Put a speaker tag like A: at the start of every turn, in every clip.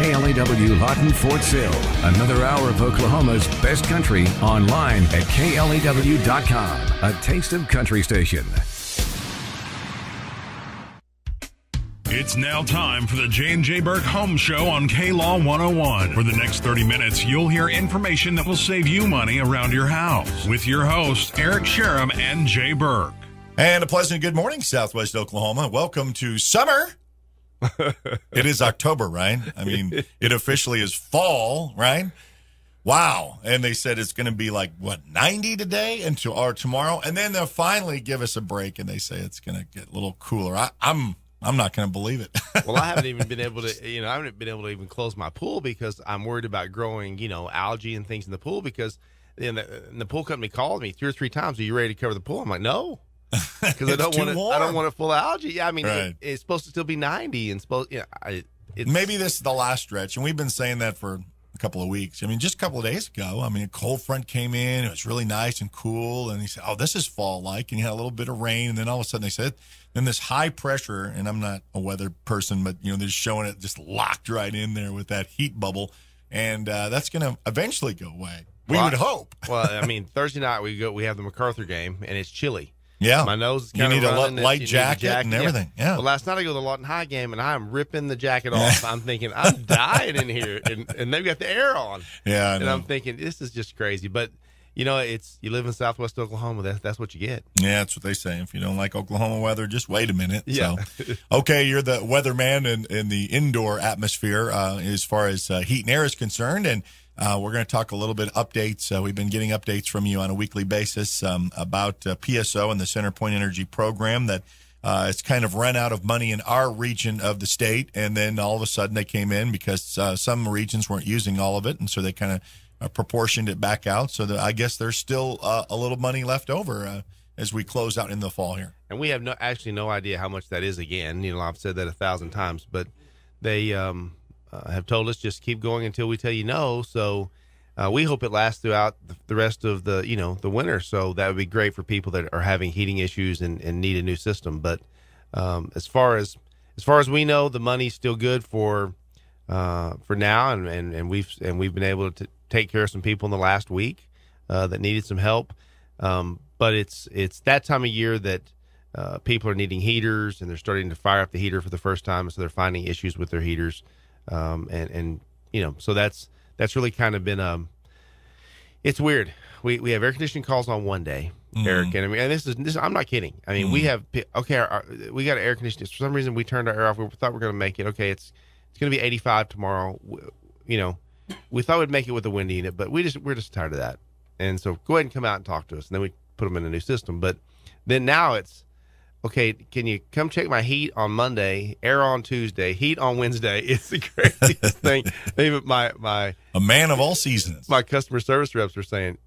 A: KLAW Lawton Fort Sill. Another hour of Oklahoma's best country online at KLAW.com. A taste of country station.
B: It's now time for the J Burke Home Show on K-Law 101. For the next 30 minutes, you'll hear information that will save you money around your house. With your hosts, Eric Sherem and Jay Burke.
C: And a pleasant good morning, Southwest Oklahoma. Welcome to summer. It is October, right? I mean, it officially is fall, right? Wow. And they said it's going to be like, 90 today or tomorrow? And then they'll finally give us a break, and they say it's going to get a little cooler. I'm not going to believe it.
D: Well, I haven't even been able to, I haven't been able to even close my pool because I'm worried about growing, algae and things in the pool because the pool company called me 2 or 3 times. Are you ready to cover the pool? I'm like, no, because I don't want it full of algae. Yeah, I mean, right. It's supposed to still be 90 and
C: maybe this is the last stretch. And we've been saying that for a couple of weeks. I mean, just a couple of days ago, a cold front came in. It was really nice and cool. And he said, oh, this is fall-like. And you had a little bit of rain. And then all of a sudden they said, then this high pressure, and I'm not a weather person, but, they're showing it just locked right in there with that heat bubble. And that's going to eventually go away. We would hope.
D: Well, Thursday night we have the MacArthur game, and it's chilly.
C: Yeah.
D: My nose is kind
C: of
D: running.
C: You need a light jacket and everything. Yeah.
D: Well, last night I go to the Lawton High game, and I'm ripping the jacket off. I'm thinking, I'm dying in here. And they've got the air on.
C: Yeah, I know.
D: And I'm thinking, this is just crazy. But, you live in Southwest Oklahoma. That's what you get.
C: Yeah, that's what they say. If you don't like Oklahoma weather, just wait a minute.
D: Yeah.
C: So, okay, you're the weatherman in the indoor atmosphere as far as heat and air is concerned. And we're going to talk a little bit updates. We've been getting updates from you on a weekly basis about PSO and the CenterPoint Energy program that it's kind of run out of money in our region of the state. And then all of a sudden they came in because some regions weren't using all of it. And so they kind of proportioned it back out. So I guess there's still a little money left over as we close out in the fall here.
D: And we have no idea how much that is again. I've said that 1,000 times, but they have told us just keep going until we tell you no. So we hope it lasts throughout the rest of the the winter. So that would be great for people that are having heating issues and need a new system. But as far as we know, the money's still good for now, and we've been able to take care of some people in the last week that needed some help. But it's that time of year that people are needing heaters, and they're starting to fire up the heater for the first time, so they're finding issues with their heaters. So that's really kind of been it's weird. We have air conditioning calls on one day, Eric, and this is I'm not kidding. We have we got an air conditioning. For some reason, we turned our air off. We thought we were going to make it. Okay, it's going to be 85 tomorrow. We thought we'd make it with a wind unit, but we're just tired of that. And so go ahead and come out and talk to us, and then we put them in a new system. But then now it's, okay, can you come check my heat on Monday, air on Tuesday, heat on Wednesday? It's the craziest thing. Even a
C: man of all seasons.
D: My customer service reps are saying,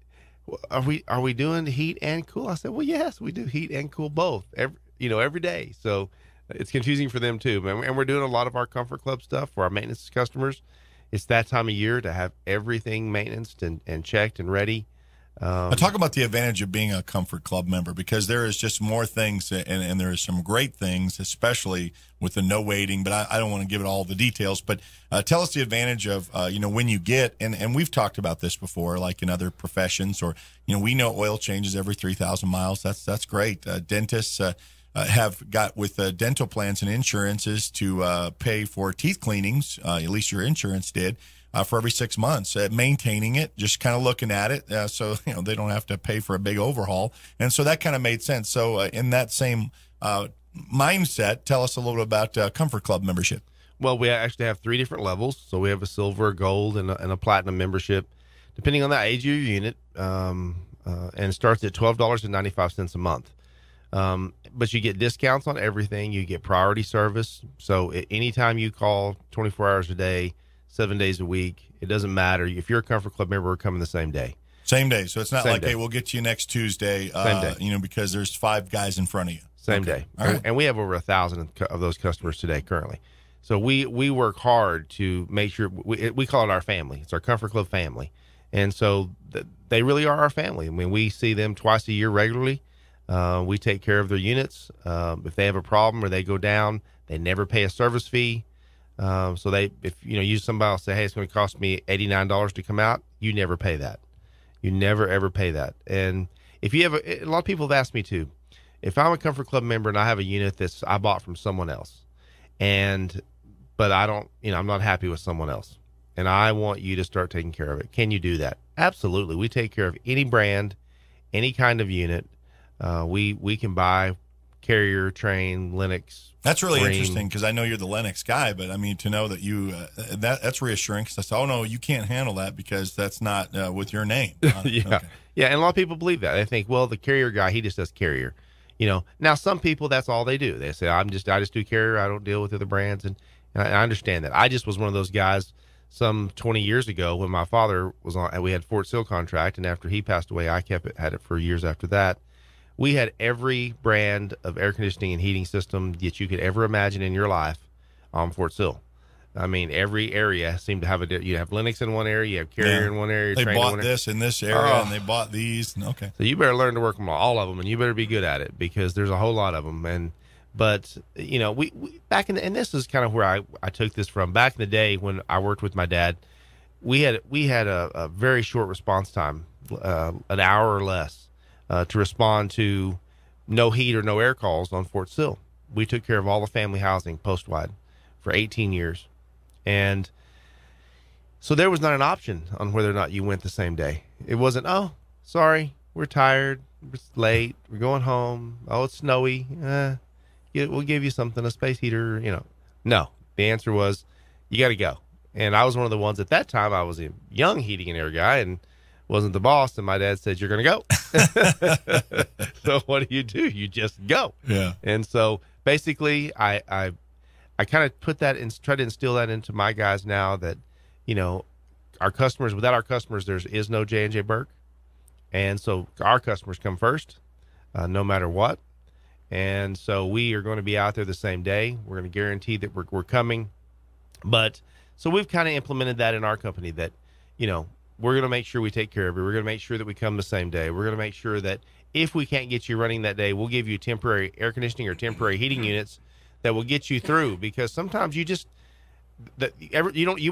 D: are we doing heat and cool? I said, well, yes, we do heat and cool both every day. So it's confusing for them too. And we're doing a lot of our Comfort Club stuff for our maintenance customers. It's that time of year to have everything maintenanced and checked and ready.
C: Talk about the advantage of being a Comfort Club member, because there is just more things, and there is some great things, especially with the no waiting. But I don't want to give it all the details. But tell us the advantage of when you get, and we've talked about this before, like in other professions, or we know oil changes every 3,000 miles. That's great. Dentists have got with dental plans and insurances to pay for teeth cleanings. At least your insurance did. For every 6 months, maintaining it, just kind of looking at it, so they don't have to pay for a big overhaul, and so that kind of made sense. So in that same mindset, tell us a little bit about Comfort Club membership.
D: Well, we actually have 3 different levels. So we have a silver, a gold, and a platinum membership, depending on the age of your unit, and it starts at $12.95 a month. But you get discounts on everything. You get priority service. So anytime you call 24 hours a day, 7 days a week, it doesn't matter. If you're a Comfort Club member, we're coming the same day.
C: Same day. So it's not like,
D: day.
C: hey, we'll get you next Tuesday,
D: same day.
C: Because there's 5 guys in front of you.
D: Same day.
C: All right.
D: And we have over 1,000 of those customers today currently. So we work hard to make sure, we call it our family. It's our Comfort Club family. And so they really are our family. We see them twice a year regularly. We take care of their units. If they have a problem or they go down, they never pay a service fee. So if somebody will say, hey, it's going to cost me $89 to come out, you never pay that. You never, ever pay that. And if you have a lot of people have asked me too, if I'm a Comfort Club member and I have a unit I bought from someone else, but I don't, I'm not happy with someone else, and I want you to start taking care of it. Can you do that? Absolutely. We take care of any brand, any kind of unit. We can buy Carrier, Train, Lennox.
C: That's really
D: Green.
C: Interesting, because I know you're the Lennox guy, but I mean, to know that you that's reassuring, because I said, oh no, you can't handle that because that's not with your name.
D: Yeah.
C: Okay.
D: Yeah. And a lot of people believe that. They think, well, the Carrier guy, he just does Carrier. Now some people, that's all they do. They say, I just do Carrier. I don't deal with other brands. And I understand that. I just was one of those guys some 20 years ago when my father was on, and we had Fort Sill contract. And after he passed away, I had it for years after that. We had every brand of air conditioning and heating system that you could ever imagine in your life on Fort Sill. I mean, every area seemed to have you have Lennox in one area, you have Carrier in one area.
C: They
D: Train
C: bought
D: in one
C: this in this area, and they bought these. Okay.
D: So you better learn to work them all of them, and you better be good at it, because there's a whole lot of them. But we back in and this is kind of where I took this from. Back in the day when I worked with my dad, we had a very short response time, an hour or less. To respond to no heat or no air calls on Fort Sill. We took care of all the family housing post-wide for 18 years. And so there was not an option on whether or not you went the same day. It wasn't, oh, sorry, we're tired, it's late, we're going home, oh, it's snowy, we'll give you something, a space heater, No, the answer was, you got to go. And I was one of the ones at that time, I was a young heating and air guy and wasn't the boss, and my dad said, you're going to go. So what do? You just go.
C: Yeah.
D: And so basically I kind of put that and try to instill that into my guys now that, our customers, without our customers, there is no J&J Burke. And so our customers come first, no matter what. And so we are going to be out there the same day. We're going to guarantee that we're coming. But so we've kind of implemented that in our company that, we're going to make sure we take care of it. We're going to make sure that we come the same day. We're going to make sure that if we can't get you running that day, we'll give you temporary air conditioning or temporary heating units that will get you through, because sometimes you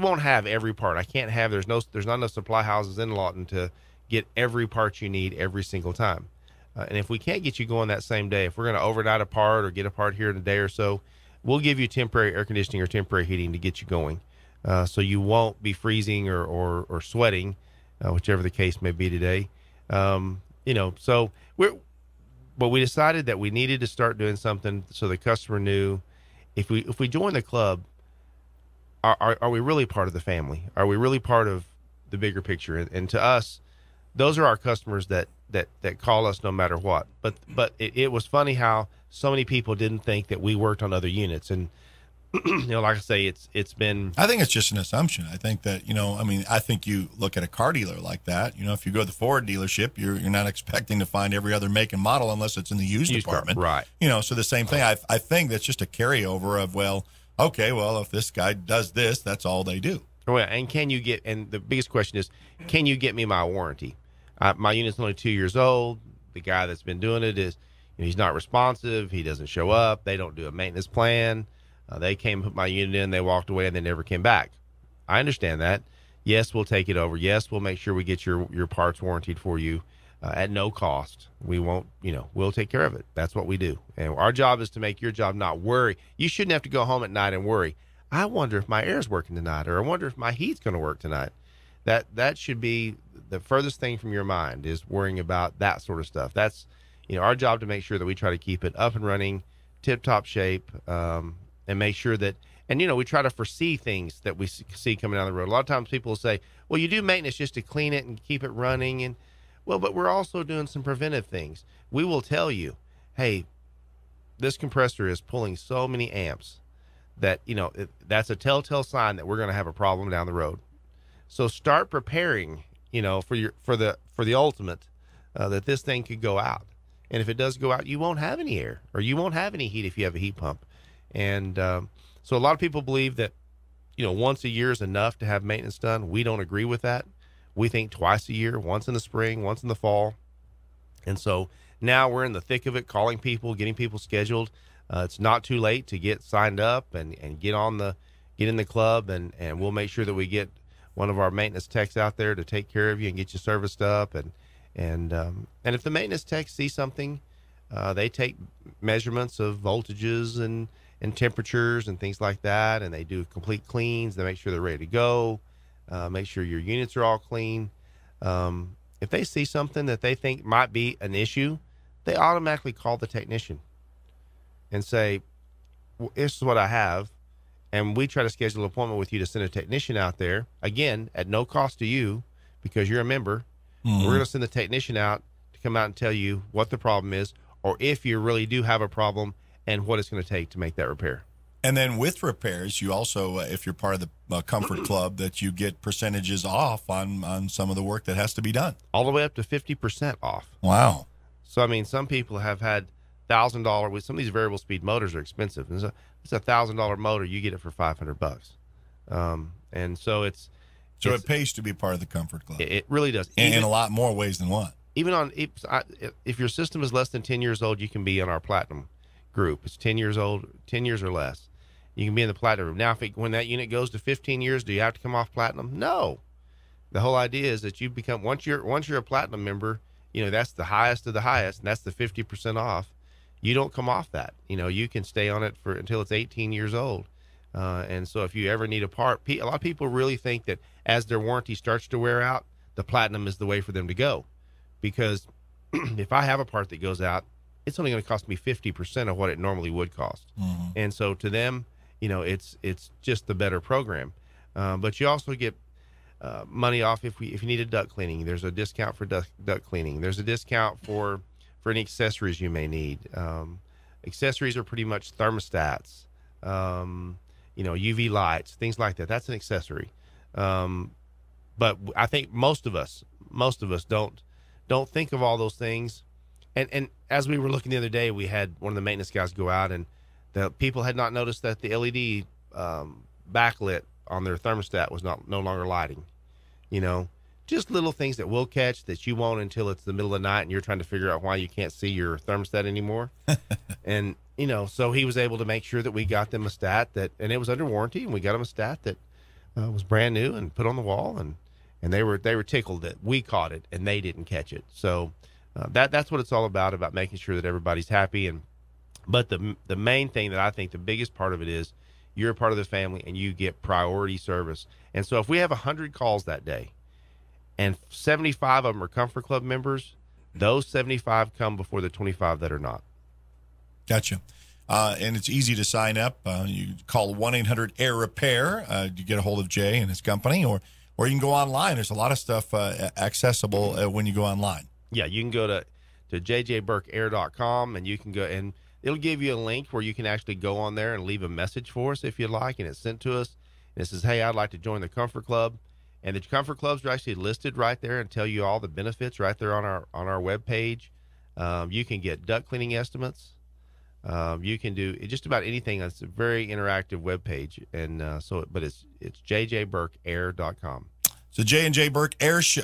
D: won't have every part. I can't have, there's not enough supply houses in Lawton to get every part you need every single time. And if we can't get you going that same day, if we're going to overnight a part or get a part here in a day or so, we'll give you temporary air conditioning or temporary heating to get you going. So you won't be freezing or sweating, whichever the case may be today. So we decided that we needed to start doing something so the customer knew if we join the club, are we really part of the family? Are we really part of the bigger picture? And to us, those are our customers that call us no matter what. But it was funny how so many people didn't think that we worked on other units. And like I say, it's been. I
C: think it's just an assumption. I think that I think you look at a car dealer like that. If you go to the Ford dealership, you're not expecting to find every other make and model unless it's in the used department,
D: right?
C: So the same thing. I think that's just a carryover of if this guy does this, that's all they do.
D: Oh, yeah. And can you get? And the biggest question is, can you get me my warranty? My unit's only 2 years old. The guy that's been doing it is, he's not responsive. He doesn't show up. They don't do a maintenance plan. They came, put my unit in, they walked away, and they never came back. I understand that. Yes, we'll take it over. Yes, we'll make sure we get your parts warrantied for you at no cost. We won't, we'll take care of it. That's what we do. And our job is to make your job not worry. You shouldn't have to go home at night and worry. I wonder if my air's working tonight, or I wonder if my heat's going to work tonight. That should be the furthest thing from your mind, is worrying about that sort of stuff. That's, our job to make sure that we try to keep it up and running, tip-top shape, and make sure that, and we try to foresee things that we see coming down the road. A lot of times people will say, well, you do maintenance just to clean it and keep it running. But we're also doing some preventive things. We will tell you, hey, this compressor is pulling so many amps that, that's a telltale sign that we're going to have a problem down the road. So start preparing, for the ultimate, that this thing could go out. And if it does go out, you won't have any air, or you won't have any heat if you have a heat pump. And so a lot of people believe that, once a year is enough to have maintenance done. We don't agree with that. We think twice a year, once in the spring, once in the fall. And so now we're in the thick of it, calling people, getting people scheduled. It's not too late to get signed up and get on the get in the club, and we'll make sure that we get one of our maintenance techs out there to take care of you and get you serviced up. And if the maintenance techs see something, they take measurements of voltages and temperatures and things like that, and they do complete cleans. They make sure they're ready to go, make sure your units are all clean. If they see something that they think might be an issue, they automatically call the technician and say, well, this is what I have. And we try to schedule an appointment with you to send a technician out there, again, at no cost to you because you're a member. Mm-hmm. We're going to send the technician out to come out and tell you what the problem is, or if you really do have a problem, and what it's going to take to make that repair.
C: And then with repairs, you also, if you're part of the Comfort Club, that you get percentages off on some of the work that has to be done.
D: All the way up to 50% off.
C: Wow.
D: So, I mean, some people have had $1,000 with some of these variable speed motors are expensive. It's a $1,000 motor. You get it for $500. And so it
C: pays to be part of the Comfort Club.
D: It really does.
C: In a lot more ways than one.
D: Even if your system is less than 10 years old, you can be on our Platinum group. It's 10 years old, 10 years or less. You can be in the Platinum group. Now, when that unit goes to 15 years, do you have to come off Platinum? No. The whole idea is that you become, once you're a Platinum member, that's the highest of the highest, and that's the 50% off. You don't come off that. You can stay on it until it's 18 years old. And so if you ever need a part, a lot of people really think that as their warranty starts to wear out, the Platinum is the way for them to go. Because if I have a part that goes out, it's only going to cost me 50% of what it normally would cost. Mm-hmm. And so to them, it's just the better program. But you also get money off if you need a duct cleaning. There's a discount for duct cleaning. There's a discount for any accessories you may need. Accessories are pretty much thermostats, UV lights, things like that. That's an accessory. But I think most of us don't think of all those things. And as we were looking the other day, we had one of the maintenance guys go out, and the people had not noticed that the LED backlit on their thermostat was no longer lighting. Just little things that we'll catch that you won't until it's the middle of the night and you're trying to figure out why you can't see your thermostat anymore. And so he was able to make sure that we got them a stat and it was under warranty, and we got them a stat that was brand new and put on the wall, and they were tickled that we caught it and they didn't catch it. So that's what it's all about making sure that everybody's happy. But the main thing that I think the biggest part of it is you're a part of the family and you get priority service. And so if we have 100 calls that day and 75 of them are Comfort Club members, those 75 come before the 25 that are not.
C: Gotcha. And it's easy to sign up. You call 1-800-AIR-REPAIR. You get a hold of Jay and his company, or you can go online. There's a lot of stuff accessible when you go online. Yeah, you can go to JJBurkOct15, and you can go, and it'll give you a link where you can actually go on there and leave a message for us if you'd like, and it's sent to us. And it says, hey, I'd like to join the Comfort Club. And the Comfort Clubs are actually listed right there and tell you all the benefits right there on our webpage. You can get duct cleaning estimates. You can do just about anything. It's a very interactive webpage, and but it's JJBurkAir.com. So J&J Burke air show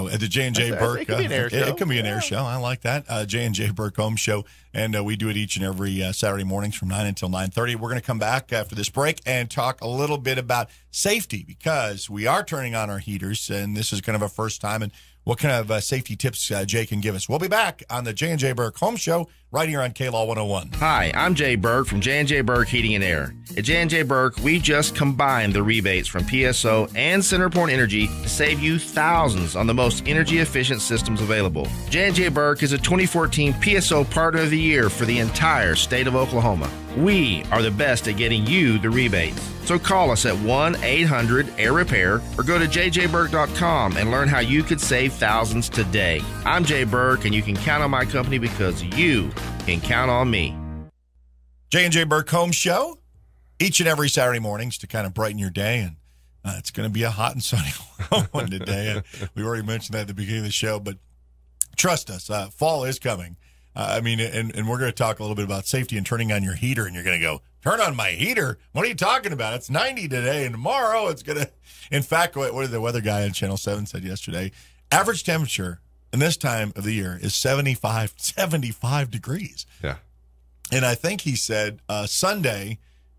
C: at the J&J Burke. It can be an air show. It can be an air show. I like that. J&J Burke Home Show, and we do it each and every Saturday mornings from 9 until 9:30. We're going to come back after this break and talk a little bit about safety, because we are turning on our heaters, and this is kind of a first time. And what kind of safety tips Jay can give us? We'll be back on the J&J Burke Home Show right here on KLaw 101.
E: Hi, I'm Jay Burke from J&J Burke Heating and Air. At J&J Burke, we just combined the rebates from PSO and CenterPoint Energy to save you thousands on the most energy-efficient systems available. J&J Burke is a 2014 PSO Partner of the Year for the entire state of Oklahoma. We are the best at getting you the rebates. So call us at 1-800-AIR-REPAIR or go to JJBurk.com and learn how you could save thousands today. I'm Jay Burke, and you can count on my company because you can count on me.
C: J&J Burke Home Show, each and every Saturday mornings to kind of brighten your day. And it's going to be a hot and sunny one today. We already mentioned that at the beginning of the show, but trust us, fall is coming. And we're going to talk a little bit about safety and turning on your heater, and you're going to go, turn on my heater? What are you talking about? It's 90 today, and tomorrow it's going to... In fact, what did the weather guy on Channel 7 said yesterday? Average temperature in this time of the year is 75 degrees.
D: Yeah.
C: And I think he said Sunday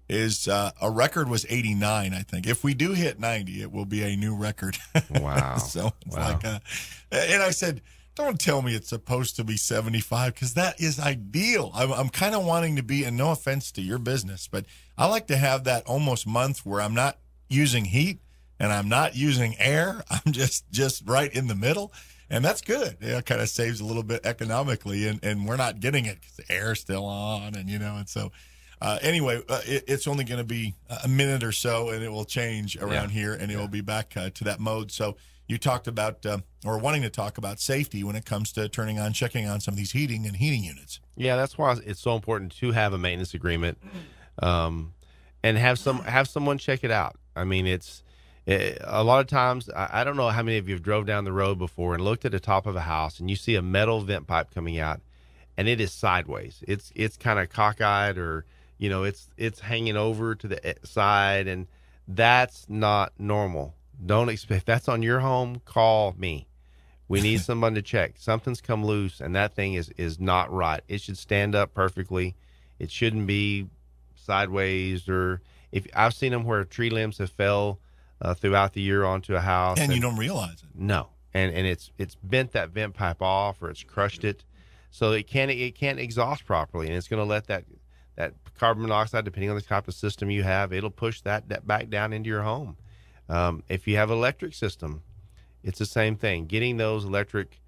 C: is a record was 89, I think. If we do hit 90, it will be a new record.
D: Wow.
C: So it's like, and I said, don't tell me it's supposed to be 75 because that is ideal. I'm kind of wanting to be, and no offense to your business, but I like to have that almost month where I'm not using heat and I'm not using air. I'm just right in the middle. And that's good. It kind of saves a little bit economically, and we're not getting it because the air's still on, and so anyway, it's only going to be a minute or so, and it will change around here, and it will be back to that mode. So you talked about or wanting to talk about safety when it comes to checking on some of these heating units. Yeah,
D: that's why it's so important to have a maintenance agreement, and have someone check it out. I mean, a lot of times, I don't know how many of you have drove down the road before and looked at the top of a house and you see a metal vent pipe coming out, and it is sideways. It's kind of cockeyed, or it's hanging over to the side, and that's not normal. Don't expect that's on your home. Call me. We need someone to check. Something's come loose, and that thing is not right. It should stand up perfectly. It shouldn't be sideways, or if I've seen them where tree limbs have fell throughout the year onto a house,
C: and you don't realize it.
D: No, and it's bent that vent pipe off, or it's crushed it, so it can't exhaust properly, and it's going to let that carbon monoxide, depending on the type of system you have, it'll push that back down into your home. If you have an electric system, it's the same thing. Getting those electric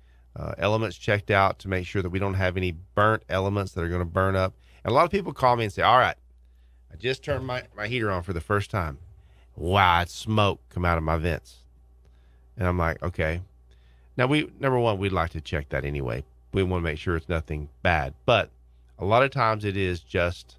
D: elements checked out to make sure that we don't have any burnt elements that are going to burn up. And a lot of people call me and say, all right, I just turned my heater on for the first time. Wow, it's smoke come out of my vents. And I'm like, okay. Now, number one, we'd like to check that anyway. We want to make sure it's nothing bad. But a lot of times it is just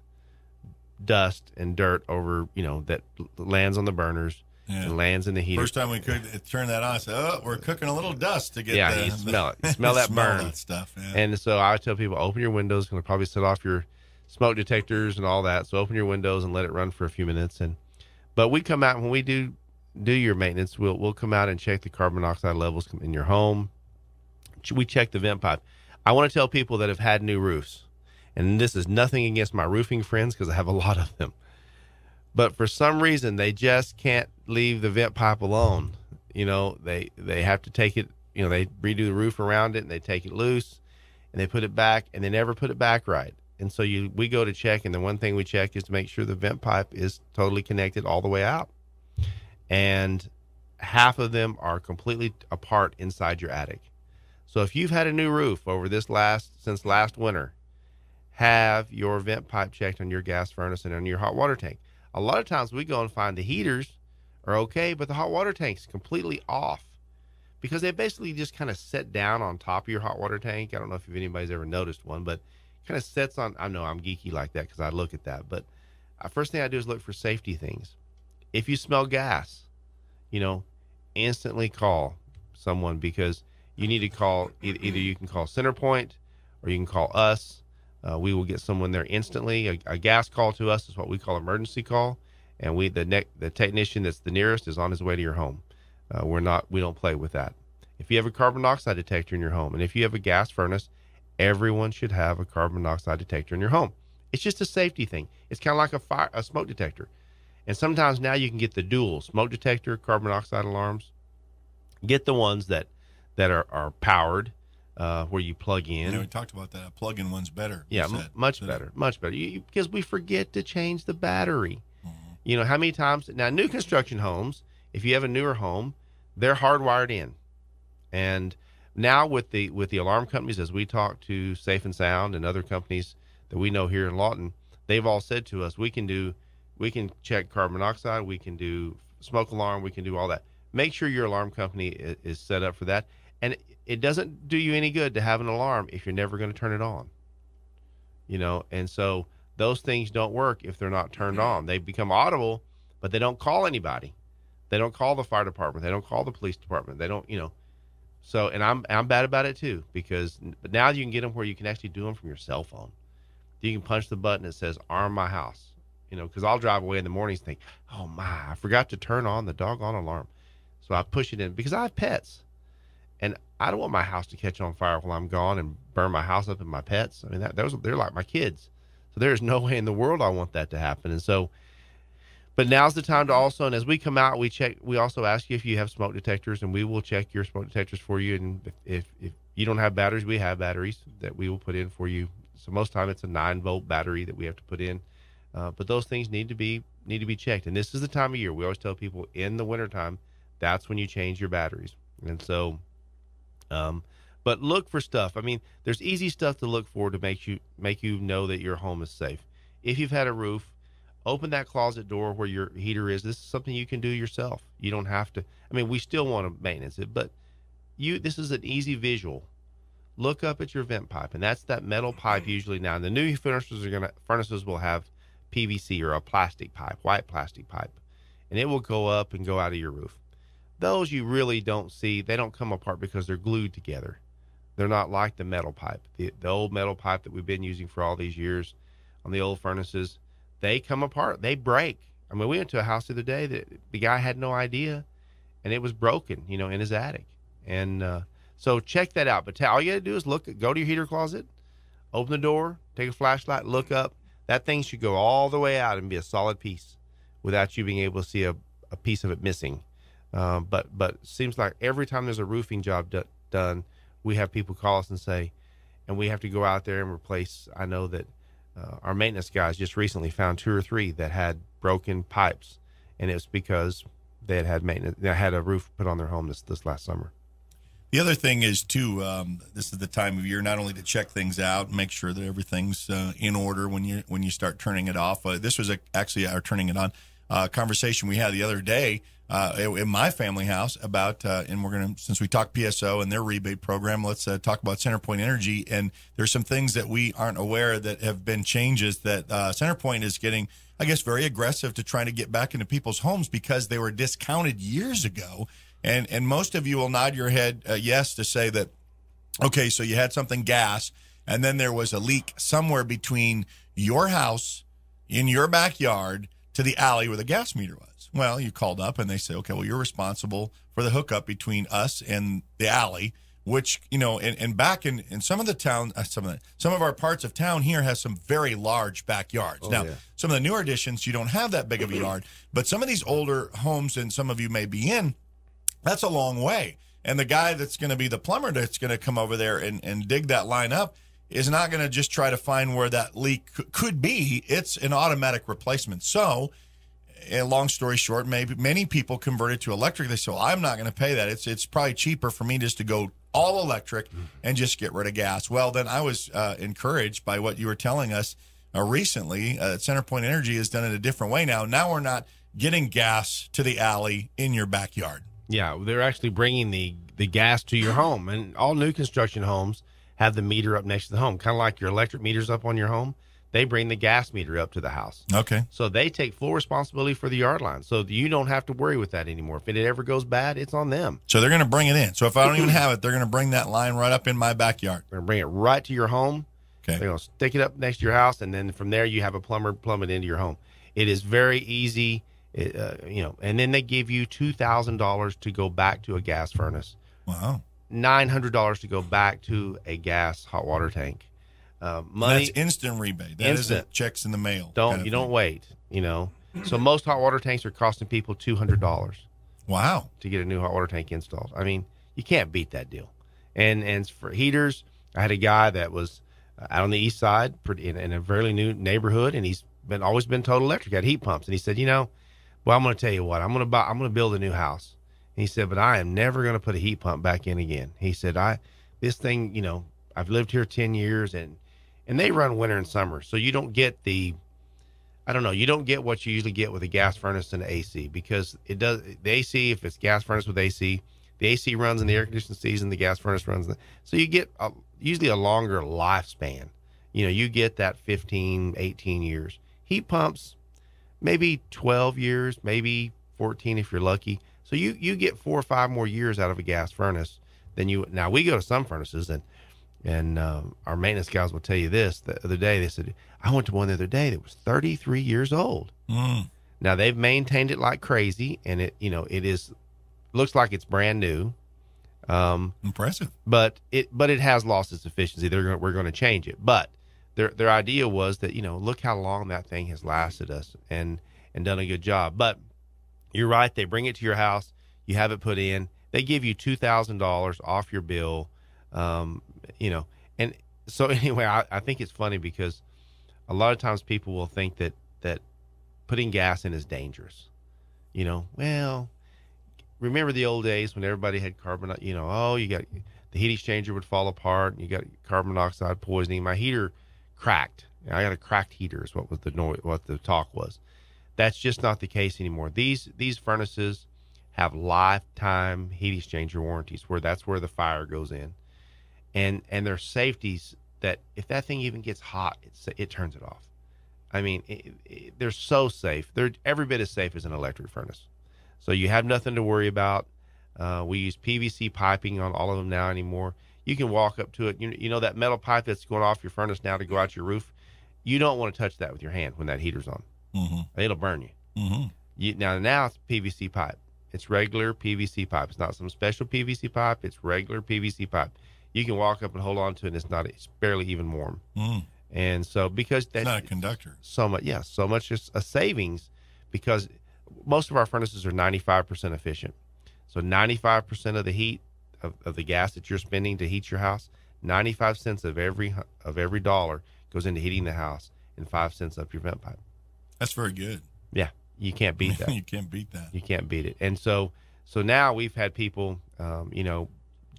D: dust and dirt over, that lands on the burners and lands in the heater.
C: First time we could turn that on, I said, oh, we're cooking a little dust to get
D: you smell it. You smell that burn.
C: That stuff. Yeah.
D: And so I tell people, open your windows. Going to probably set off your smoke detectors and all that. So open your windows and let it run for a few minutes. But we come out when we do your maintenance. We'll come out and check the carbon monoxide levels in your home. We check the vent pipe. I want to tell people that have had new roofs, and this is nothing against my roofing friends because I have a lot of them, but for some reason they just can't leave the vent pipe alone. They have to take it. They redo the roof around it, and they take it loose, and they put it back, and they never put it back right. And so we go to check, and the one thing we check is to make sure the vent pipe is totally connected all the way out. And half of them are completely apart inside your attic. So if you've had a new roof over since last winter, have your vent pipe checked on your gas furnace and on your hot water tank. A lot of times we go and find the heaters are okay, but the hot water tank's completely off because they basically just kind of set down on top of your hot water tank. I don't know if anybody's ever noticed one, but kind of sets on. I know I'm geeky like that because I look at that, but first thing I do is look for safety things. If you smell gas, instantly call someone, because you need to call either you can call CenterPoint or you can call us. We will get someone there instantly. A gas call to us is what we call emergency call, and the technician that's the nearest is on his way to your home. We don't play with that. If you have a carbon monoxide detector in your home, and if you have a gas furnace, everyone should have a carbon monoxide detector in your home. It's just a safety thing. It's kind of like a smoke detector. And sometimes now you can get the dual smoke detector, carbon monoxide alarms. Get the ones that are powered, where you plug in.
C: We talked about that. A plug-in one's better.
D: Yeah, much better. Because we forget to change the battery. Mm-hmm. How many times now? New construction homes, if you have a newer home, they're hardwired in, and now with the alarm companies, as we talk to Safe and Sound and other companies that we know here in Lawton, they've all said to us, we can check carbon monoxide, we can do smoke alarm, we can do all that. Make sure your alarm company is set up for that. And it doesn't do you any good to have an alarm if you're never going to turn it on. And so those things don't work if they're not turned on. They become audible, but they don't call anybody. They don't call the fire department. They don't call the police department. They don't, So, and I'm bad about it too, but now you can get them where you can actually do them from your cell phone. You can punch the button that says "Arm my house," because I'll drive away in the mornings and think, "Oh my, I forgot to turn on the doggone alarm." So I push it in because I have pets, and I don't want my house to catch on fire while I'm gone and burn my house up and my pets. I mean, they're like my kids, so there's no way in the world I want that to happen. And so But now's the time to also, and as we come out, we also ask you if you have smoke detectors, and we will check your smoke detectors for you. And if you don't have batteries, we have batteries that we will put in for you. So most time it's a 9-volt battery that we have to put in. But those things need to be checked. And this is the time of year. We always tell people in the wintertime, that's when you change your batteries. And so, but look for stuff. I mean, there's easy stuff to look for to make you know that your home is safe. If you've had a roof, open that closet door where your heater is. This is something you can do yourself. You don't have to. I mean, we still want to maintenance it, but this is an easy visual. Look up at your vent pipe, and that's that metal pipe usually now. And the new furnaces will have PVC or a plastic pipe, white plastic pipe, and it will go up and go out of your roof. Those you really don't see. They don't come apart because they're glued together. They're not like the metal pipe. The old metal pipe that we've been using for all these years on the old furnaces, they come apart. They break. I mean, we went to a house the other day that the guy had no idea, and it was broken, in his attic. And so check that out. But all you got to do is go to your heater closet, open the door, take a flashlight, look up. That thing should go all the way out and be a solid piece without you being able to see a piece of it missing. But it seems like every time there's a roofing job done, we have people call us and say, and we have to go out there and replace. I know that our maintenance guys just recently found 2 or 3 that had broken pipes, and it was because they had maintenance. They had a roof put on their home this last summer.
C: The other thing is too, this is the time of year not only to check things out, make sure that everything's in order when you start turning it off. This was actually our turning it on conversation we had the other day in my family house about, and we're going to, since we talked PSO and their rebate program, let's talk about CenterPoint Energy. And there's some things that we aren't aware that have been changes that CenterPoint is getting, I guess, very aggressive to trying to get back into people's homes because they were discounted years ago. And most of you will nod your head yes to say that, okay, so you had something gas, and then there was a leak somewhere between your house in your backyard to the alley where the gas meter was. Well, you called up and they say, okay, well, you're responsible for the hookup between us and the alley, which, and back in some of the town, some of our parts of town here has some very large backyards. Now, some of the newer additions, you don't have that big of a yard, but some of these older homes, and some of you may be in, that's a long way. And the guy that's going to be the plumber that's going to come over there and dig that line up is not going to just try to find where that leak could be. It's an automatic replacement. So, a long story short, maybe many people converted to electric. They say, well, I'm not going to pay that. It's probably cheaper for me just to go all electric and just get rid of gas. Well, then I was encouraged by what you were telling us recently. CenterPoint Energy has done it a different way now. Now we're not getting gas to the alley in your backyard.
D: Yeah, they're actually bringing the gas to your home. And all new construction homes have the meter up next to the home, kind of like your electric meter's up on your home. They bring the gas meter up to the house. Okay. So they take full responsibility for the yard line. So you don't have to worry with that anymore. If it ever goes bad, it's on them.
C: So they're going to bring it in. So if I don't even have it, they're going to bring that line right up in my backyard.
D: They're going to bring it right to your home. Okay. They're going to stick it up next to your house, and then from there you have a plumber plumb it into your home. It is very easy, and then they give you $2,000 to go back to a gas furnace.
C: Wow.
D: $900 to go back to a gas hot water tank.
C: Money, that's instant rebate. That isn't checks in the mail.
D: Don't wait. So most hot water tanks are costing people $200.
C: Wow.
D: To get a new hot water tank installed. I mean, you can't beat that deal. And for heaters, I had a guy that was out on the east side in a fairly new neighborhood, and he's always been total electric, had heat pumps, and he said, well, I'm going to tell you what, I'm going to build a new house. And he said, but I am never going to put a heat pump back in again. He said, this thing, I've lived here 10 years, and they run winter and summer. So you don't get you don't get what you usually get with a gas furnace and AC, because the AC, if it's gas furnace with AC, the AC runs in the air conditioning season, the gas furnace runs. So you get usually a longer lifespan. You get that 15, 18 years. Heat pumps, maybe 12 years, maybe 14 if you're lucky. So you get 4 or 5 more years out of a gas furnace than you. Now we go to some furnaces and our maintenance guys will tell you this. The other day they said, I went to one the other day that was 33 years old. Now they've maintained it like crazy, and it looks like it's brand new.
C: Impressive.
D: But it has lost its efficiency. We're going to change it. But their idea was that, look how long that thing has lasted us. And and done a good job. But you're right. They bring it to your house. You have it put in. They give you $2,000 off your bill. And so anyway, I think it's funny because a lot of times people will think that putting gas in is dangerous. Well, remember the old days when everybody had carbon, you got the heat exchanger would fall apart and you got carbon monoxide poisoning. My heater cracked. I got a cracked heater is what the talk was. That's just not the case anymore. These furnaces have lifetime heat exchanger warranties that's where the fire goes in. And there's safeties that if that thing even gets hot, it turns it off. I mean, they're so safe. They're every bit as safe as an electric furnace. So you have nothing to worry about. We use PVC piping on all of them now anymore. You can walk up to it. You know that metal pipe that's going off your furnace now to go out your roof? You don't want to touch that with your hand when that heater's on. Mm-hmm. It'll burn you. Mm-hmm. Now it's PVC pipe. It's regular PVC pipe. It's not some special PVC pipe. It's regular PVC pipe. You can walk up and hold on to it, and it's barely even warm. Mm. And so because that's
C: not a conductor.
D: So much is a savings because most of our furnaces are 95% efficient. So 95% of the heat of the gas that you're spending to heat your house, 95 cents of every dollar goes into heating the house and 5 cents up your vent pipe.
C: That's very good.
D: Yeah. You can't beat that.
C: You can't beat that.
D: You can't beat it. And so now we've had people,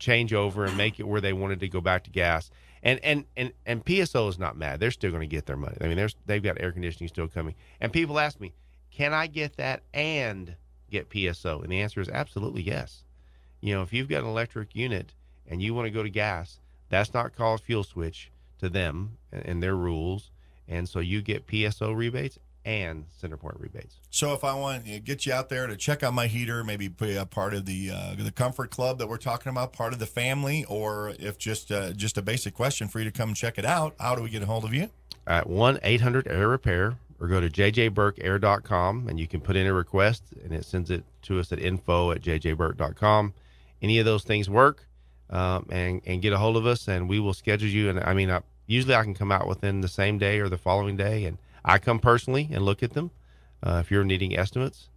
D: change over and make it where they wanted to go back to gas. And PSO is not mad. They're still going to get their money. I mean, they've got air conditioning still coming. And people ask me, can I get that and get PSO? And the answer is absolutely yes. If you've got an electric unit and you want to go to gas, that's not called fuel switch to them and their rules. And so you get PSO rebates and CenterPoint rebates. So
C: if I want to get you out there to check out my heater, maybe be a part of the comfort club that we're talking about, part of the family, or if just a basic question for you to come check it out, how do we get a hold of you?
D: At 1-800-AIR-REPAIR, or go to JJBurkOct15 and you can put in a request and it sends it to us at info@JJBurk.com. Any of those things work, and get a hold of us and we will schedule you. And I mean, usually I can come out within the same day or the following day, and I come personally and look at them. If you're needing estimates,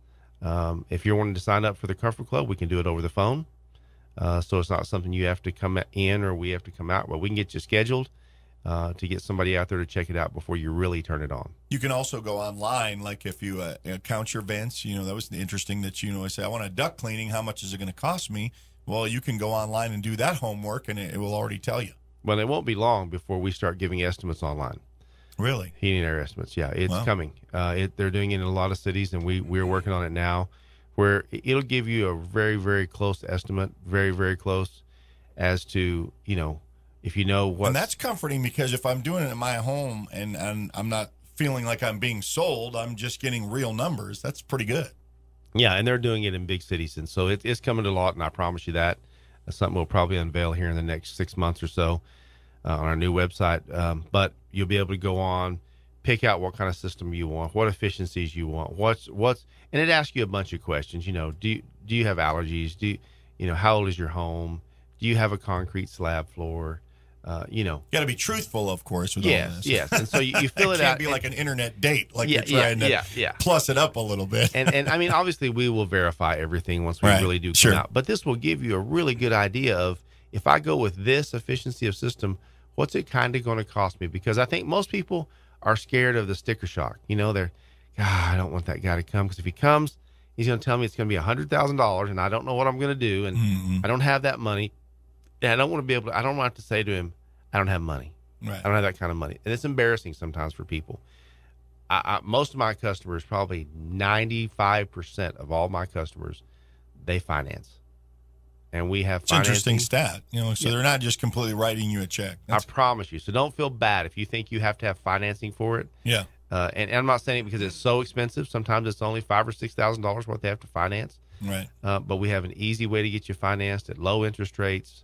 D: if you're wanting to sign up for the Comfort Club, we can do it over the phone. So it's not something you have to come in or we have to come out, but we can get you scheduled to get somebody out there to check it out before you really turn it on.
C: You can also go online, like if you count your vents. That was interesting that I say I want a duct cleaning. How much is it going to cost me? Well, you can go online and do that homework, and it will already tell you.
D: Well, it won't be long before we start giving estimates online.
C: Really?
D: Heating and air estimates. Yeah, it's coming. They're doing it in a lot of cities, and we're working on it now, where it'll give you a very, very close estimate, very, very close as to, if you know what.
C: And that's comforting because if I'm doing it in my home and I'm not feeling like I'm being sold, I'm just getting real numbers. That's pretty good.
D: Yeah, and they're doing it in big cities, and so it's coming to a lot, and I promise you that. That's something we'll probably unveil here in the next 6 months or so on our new website. But you'll be able to go on, pick out what kind of system you want, what efficiencies you want, and it asks you a bunch of questions. Do you have allergies? How old is your home? Do you have a concrete slab floor? You got
C: to be truthful, of course, with all this.
D: Yes. And so you fill it out.
C: It can't be like an internet date, like you're trying to plus it up a little bit.
D: and I mean, obviously, we will verify everything once we really do come out. But this will give you a really good idea of, if I go with this efficiency of system, what's it kind of going to cost me? Because I think most people are scared of the sticker shock. They're, I don't want that guy to come, because if he comes, he's going to tell me it's going to be $100,000, and I don't know what I'm going to do, and I don't have that money. And I don't want to I don't want to say to him, I don't have money.
C: Right.
D: I don't have that kind of money. And it's embarrassing sometimes for people. Most of my customers, probably 95% of all my customers, they finance. And we have financing.
C: It's an interesting stat. So they're not just completely writing you a check.
D: I promise you. So don't feel bad if you think you have to have financing for it.
C: Yeah.
D: And I'm not saying it because it's so expensive. Sometimes it's only $5,000 or $6,000 what they have to finance.
C: Right.
D: But we have an easy way to get you financed at low interest rates,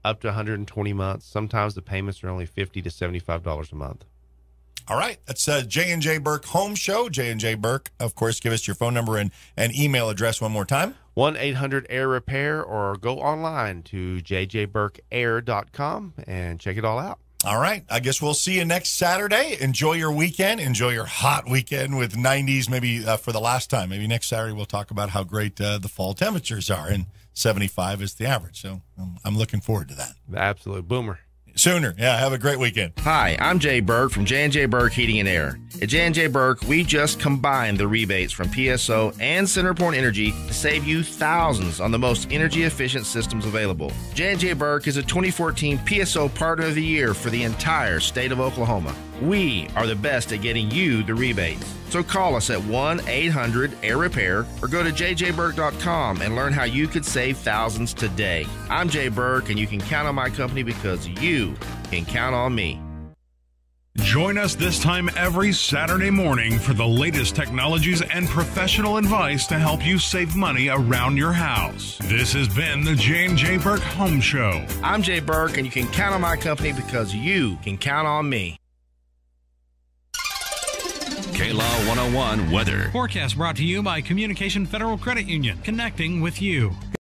D: up to 120 months. Sometimes the payments are only $50 to $75 a month.
C: All right. That's J&J Burk Home Show. J&J Burk, of course, give us your phone number and email address one more time.
D: 1-800-AIR-REPAIR, or go online to JJBurkAir.com and check it all out.
C: All right. I guess we'll see you next Saturday. Enjoy your weekend. Enjoy your hot weekend with 90s, maybe for the last time. Maybe next Saturday we'll talk about how great the fall temperatures are, and 75 is the average. So I'm looking forward to that.
D: The absolute boomer.
C: Sooner. Yeah, have a great weekend.
E: Hi, I'm Jay Burke from J&J Burke Heating and Air. At J&J Burke, we just combined the rebates from PSO and Centerpoint Energy to save you thousands on the most energy-efficient systems available. J&J Burke is a 2014 PSO Partner of the Year for the entire state of Oklahoma. We are the best at getting you the rebates. So call us at 1-800-AIR-REPAIR or go to JJBurkOct15 and learn how you could save thousands today. I'm Jay Burke, and you can count on my company because you can count on me.
B: Join us this time every Saturday morning for the latest technologies and professional advice to help you save money around your house. This has been the J&J Burke Home Show.
E: I'm Jay Burke, and you can count on my company because you can count on me.
A: KLAW 101 weather.
F: Forecast brought to you by Communication Federal Credit Union, connecting with you.